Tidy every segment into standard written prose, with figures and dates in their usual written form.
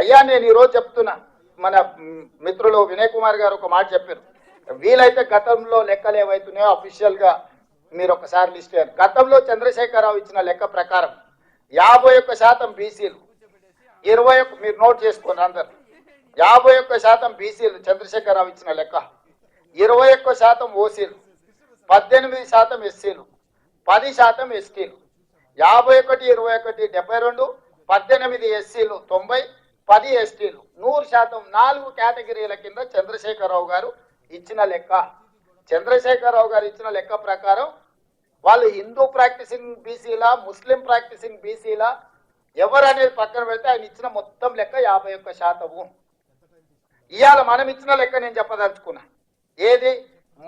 అయ్యా నేను ఈరోజు చెప్తున్నా, మన మిత్రులు వినయ్ కుమార్ గారు ఒక మాట చెప్పారు, వీలైతే గతంలో లెక్కలు ఏవైతున్నాయో అఫీషియల్గా మీరు ఒకసారి లిస్ట్ చేయాలి. గతంలో చంద్రశేఖరరావు ఇచ్చిన లెక్క ప్రకారం 51% బీసీలు, 21 మీరు నోట్ చేసుకోండి అందరు, 51% బీసీలు చంద్రశేఖరరావు ఇచ్చిన లెక్క, 21% ఓసీలు, 18% ఎస్సీలు, 10% ఎస్టీలు, 51, 21, 72, 18 ఎస్సీలు, 90, 10 ఎస్టీలు, 100%. 4 కేటగిరీల కింద చంద్రశేఖరరావు గారు ఇచ్చిన లెక్క. చంద్రశేఖరరావు గారు ఇచ్చిన లెక్క ప్రకారం వాళ్ళు హిందూ ప్రాక్టీసింగ్ బీసీలా, ముస్లిం ప్రాక్టీసింగ్ బీసీలా, ఎవరు అనేది పక్కన పెడితే ఆయన ఇచ్చిన మొత్తం లెక్క 51%. ఇవాళ మనం ఇచ్చిన లెక్క నేను చెప్పదలుచుకున్నా, ఏది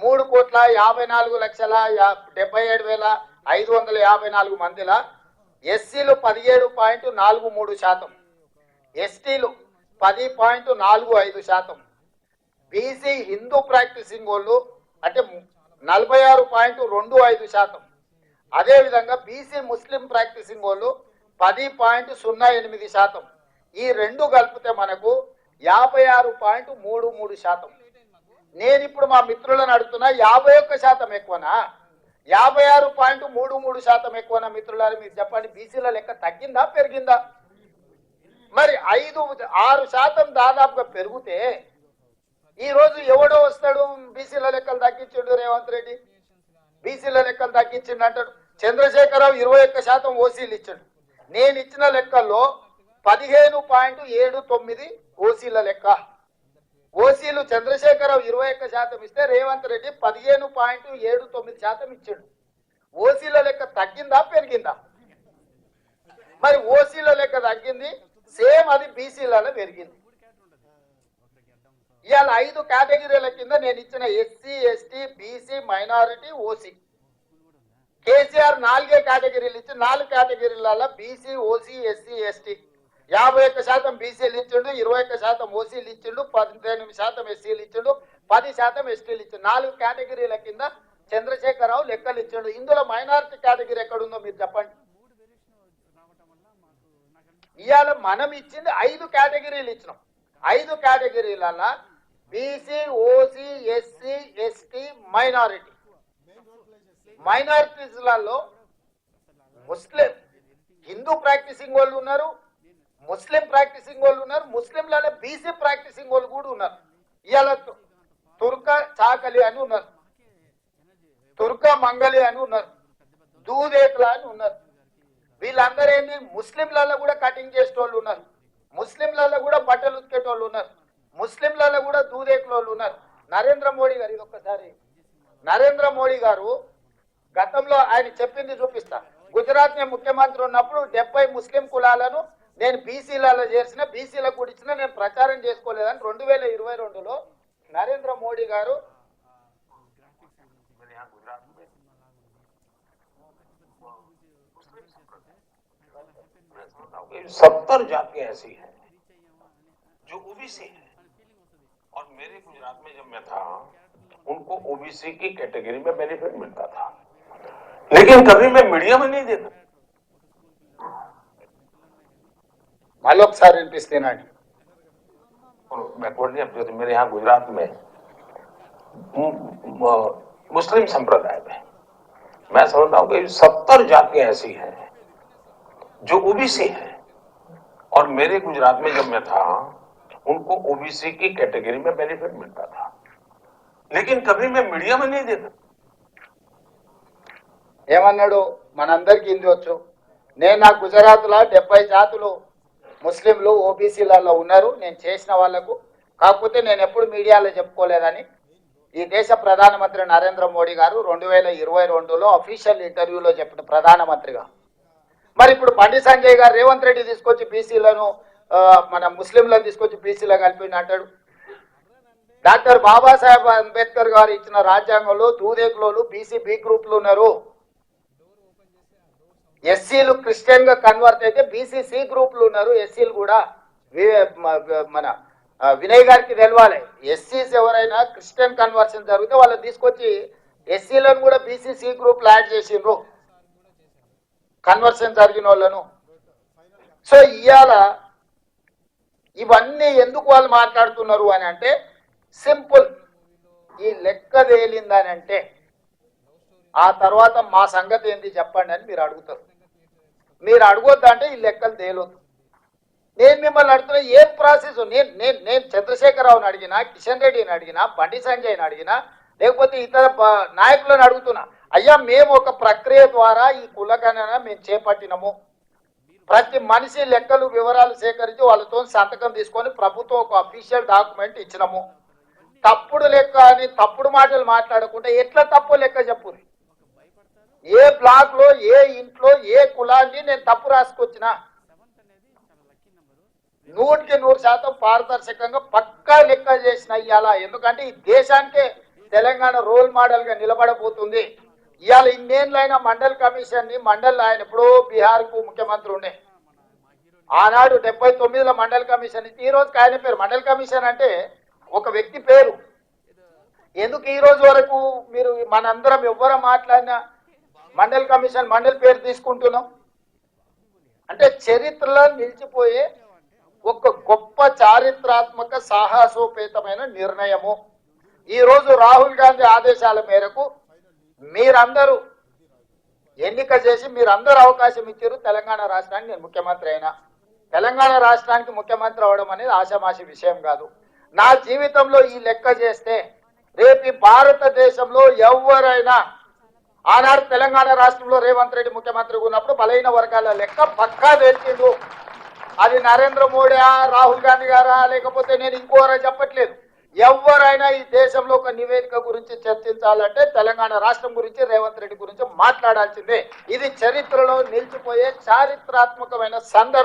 3,54,77,554 మందిలా ఎస్సీలు 17.43%, ఎస్టీలు 10.45%, బీసీ హిందూ ప్రాక్టీసింగ్ వాళ్ళు అంటే 46.25%, అదేవిధంగా బీసీ ముస్లిం ప్రాక్టీసింగ్ వాళ్ళు 10.08%. ఈ రెండు కలిపితే మనకు 56.33%. నేను ఇప్పుడు మా మిత్రులను అడుగుతున్నా, 51% ఎక్కువనా 56.33% ఎక్కువనా? మిత్రులారు మీరు చెప్పండి, బీసీల లెక్క తగ్గిందా పెరిగిందా? మరి 5-6% దాదాపుగా పెరిగితే ఈరోజు ఎవడో వస్తాడు బీసీల లెక్కలు తగ్గించిండు రేవంత్ రెడ్డి, బీసీల లెక్కలు తగ్గించిండు అంటాడు. చంద్రశేఖరరావు 21% ఓసీలు ఇచ్చాడు. నేను ఇచ్చిన లెక్కల్లో 15.79 ఓసీల లెక్క. ఓసీలు చంద్రశేఖరరావు 21% ఇస్తే రేవంత్ రెడ్డి 15.79% ఇచ్చాడు. ఓసీల లెక్క తగ్గిందా పెరిగిందా? మరి ఓసీల లెక్క తగ్గింది, సేమ్ అది బీసీలలో పెరిగింది. ఇవాళ 5 కేటగిరీల కింద నేను ఇచ్చిన SC, ST, BC, minority, OC. KCR 4 కేటగిరీలు ఇచ్చి 4 కేటగిరీలలో బీసీ, ఓసీ, ఎస్సీ, ఎస్టీ 51% బీసీలు ఇచ్చిండు, 21% ఓసీలు ఇచ్చిండు, 18% ఎస్సీలు ఇచ్చిండు, 10% ఎస్టీలు ఇచ్చిండు. 4 కేటగిరీల కింద చంద్రశేఖరరావు లెక్కలు ఇచ్చిండు. ఇందులో మైనారిటీ కేటగిరీ ఎక్కడుందో మీరు చెప్పండి. ఇవాళ మనం ఇచ్చింది 5 కేటగిరీలు ఇచ్చినాం. 5 కేటగిరీలలో BC, OC, SC, ST, minority. మైనారిటీస్లలో ముస్లిం, హిందూ ప్రాక్టీసింగ్ వాళ్ళు ఉన్నారు, ముస్లిం ప్రాక్టీసింగ్ వాళ్ళు ఉన్నారు, ముస్లింలలో బీసీ ప్రాక్టీసింగ్ వాళ్ళు కూడా ఉన్నారు. ఇవాళ తుర్క చాకలి అని ఉన్నారు, తుర్క మంగలి అని ఉన్నారు, దూదేకుల అని ఉన్నారు. వీళ్ళందరూ ఏంటి, ముస్లింలలో కూడా కటింగ్ చేసేటోళ్ళు ఉన్నారు, ముస్లింలలో కూడా బట్టలు ఉతికేటోళ్ళు ఉన్నారు, ముస్లింలలో కూడా దూదేకులోళ్ళు ఉన్నారు. నరేంద్ర మోడీ గారు, ఇది ఒక్కసారి నరేంద్ర మోడీ గారు గతంలో ఆయన చెప్పింది చూపిస్తా. గుజరాత్ నేను ముఖ్యమంత్రి ఉన్నప్పుడు 70 ముస్లిం కులాలను నేను బీసీలలో చేసిన, బీసీలకు కూడా ఇచ్చిన, నేను ప్రచారం చేసుకోలేదని 2022లో నరేంద్ర మోడీ గారు 70 जातियां ऐसी हैं जो ओबीसी है, और मेरे गुजरात में जब मैं था उनको ओबीसी की कैटेगरी में बेनिफिट मिलता था, लेकिन कभी मैं मीडिया में नहीं देखा. మళ్ళొకసారి వినిపిస్తున్నాను. बैकवर्ड नहीं, मेरे यहाँ गुजरात में मुस्लिम संप्रदाय में मैं समझता हूँ कि 70 जातियां ऐसी हैं जो ओबीसी है, और मेरे गुजरात में जब मैं था उनको ओबीसी की कैटेगरी में बेनिफिट मिलता था, लेकिन कभी मैं मीडिया में नहीं देखा. ఏమన్నాడు, మనందరికీ హిందీ వచ్చు. నేను నా గుజరాత్లో 70 జాతులు ముస్లింలు ఓబీసీలలో ఉన్నారు, నేను చేసిన వాళ్లకు, కాకపోతే నేను ఎప్పుడు మీడియాలో చెప్పుకోలేదని ఈ దేశ ప్రధానమంత్రి నరేంద్ర మోడీ గారు 2022లో అఫీషియల్ ఇంటర్వ్యూలో చెప్పిన ప్రధానమంత్రిగా. మరి ఇప్పుడు బండి సంజయ్ గారు రేవంత్ రెడ్డి తీసుకొచ్చి బీసీలను, మన ముస్లింలను తీసుకొచ్చి బీసీలో కలిపిండి అంటాడు. డాక్టర్ బాబాసాహెబ్ అంబేద్కర్ గారు ఇచ్చిన రాజ్యాంగంలో దూదేకులోలు బీసీ బి గ్రూప్లు ఉన్నారు. ఎస్సీలు క్రిస్టియన్ గా కన్వర్ట్ అయితే బీసీ సి గ్రూప్లు ఉన్నారు, ఎస్సీలు కూడా. మన వినయ్ గారికి తెలవాలి, ఎస్సీస్ ఎవరైనా క్రిస్టియన్ కన్వర్షన్ జరిగితే వాళ్ళు తీసుకొచ్చి ఎస్సీలను కూడా బీసీ సి గ్రూప్లు యాడ్ చేసిండ్రు, కన్వర్షన్ జరిగిన వాళ్ళను. సో ఇవాళ ఇవన్నీ ఎందుకు వాళ్ళు మాట్లాడుతున్నారు అని అంటే సింపుల్, ఈ లెక్క తేలిందని అంటే ఆ తర్వాత మా సంగతి ఏంటి చెప్పండి అని మీరు అడుగుతారు. మీరు అడగొద్దంటే ఈ లెక్కలు తేలొద్దు. నేను మిమ్మల్ని అడుగుతున్నా ఏం ప్రాసెస్. నేను చంద్రశేఖరరావుని అడిగినా, కిషన్ రెడ్డిని అడిగినా, బండి సంజయ్ని అడిగినా, లేకపోతే ఇతర నాయకులను అడుగుతున్నా, అయ్యా మేము ఒక ప్రక్రియ ద్వారా ఈ కులగణన మేము చేపట్టినము, ప్రతి మనిషి లెక్కలు వివరాలు సేకరించి వాళ్ళతో సంతకం తీసుకొని ప్రభుత్వం ఒక అఫీషియల్ డాక్యుమెంట్ ఇచ్చినము. తప్పుడు లెక్క అని తప్పుడు మాటలు మాట్లాడకుండా ఎట్లా తప్పు లెక్క చెప్పు. ఏ బ్లాక్ లో ఏ ఇంట్లో ఏ కులాన్ని నేను తప్పు రాసుకొచ్చినా 100% పారదర్శకంగా పక్కా లెక్క చేసిన ఇవాళ. ఎందుకంటే ఈ దేశానికే తెలంగాణ రోల్ మోడల్ గా నిలబడబోతుంది. ఇవాళ ఇన్నేళ్ళైనా మండల్ కమిషన్ ని ఆయన ఎప్పుడో బీహార్ కు ముఖ్యమంత్రి ఉండే, ఆనాడు 79లో మండల్ కమిషన్ ఈ రోజుకి ఆయన పేరు. మండల్ కమిషన్ అంటే ఒక వ్యక్తి పేరు. ఎందుకు ఈ రోజు వరకు మీరు మనందరం ఎవ్వరం మాట్లాడినా మండల్ కమిషన్ మండల్ పేరు తీసుకుంటున్నాం అంటే చరిత్రలో నిలిచిపోయే ఒక గొప్ప చారిత్రాత్మక సాహసోపేతమైన నిర్ణయము. ఈ రోజు రాహుల్ గాంధీ ఆదేశాల మేరకు మీరందరూ ఎన్నిక చేసి మీరందరూ అవకాశం ఇచ్చారు తెలంగాణ రాష్ట్రానికి. నేను ముఖ్యమంత్రి అయినా, తెలంగాణ రాష్ట్రానికి ముఖ్యమంత్రి అవడం అనేది ఆషామాషి విషయం కాదు. నా జీవితంలో ఈ లెక్క చేస్తే రేపు భారతదేశంలో ఎవరైనా, ఆనాడు తెలంగాణ రాష్ట్రంలో రేవంత్ రెడ్డి ముఖ్యమంత్రిగా ఉన్నప్పుడు బలైన వర్గాల లెక్క పక్కా తెలిసిండు. అది నరేంద్ర మోడీ, రాహుల్ గాంధీ గారా, లేకపోతే నేను ఇంకోరా చెప్పట్లేదు. ఎవరైనా ఈ దేశంలో ఒక నివేదిక గురించి చర్చించాలంటే తెలంగాణ రాష్ట్రం గురించి, రేవంత్ రెడ్డి గురించి మాట్లాడాల్సిందే. ఇది చరిత్రలో నిలిచిపోయే చారిత్రాత్మకమైన సందర్భం.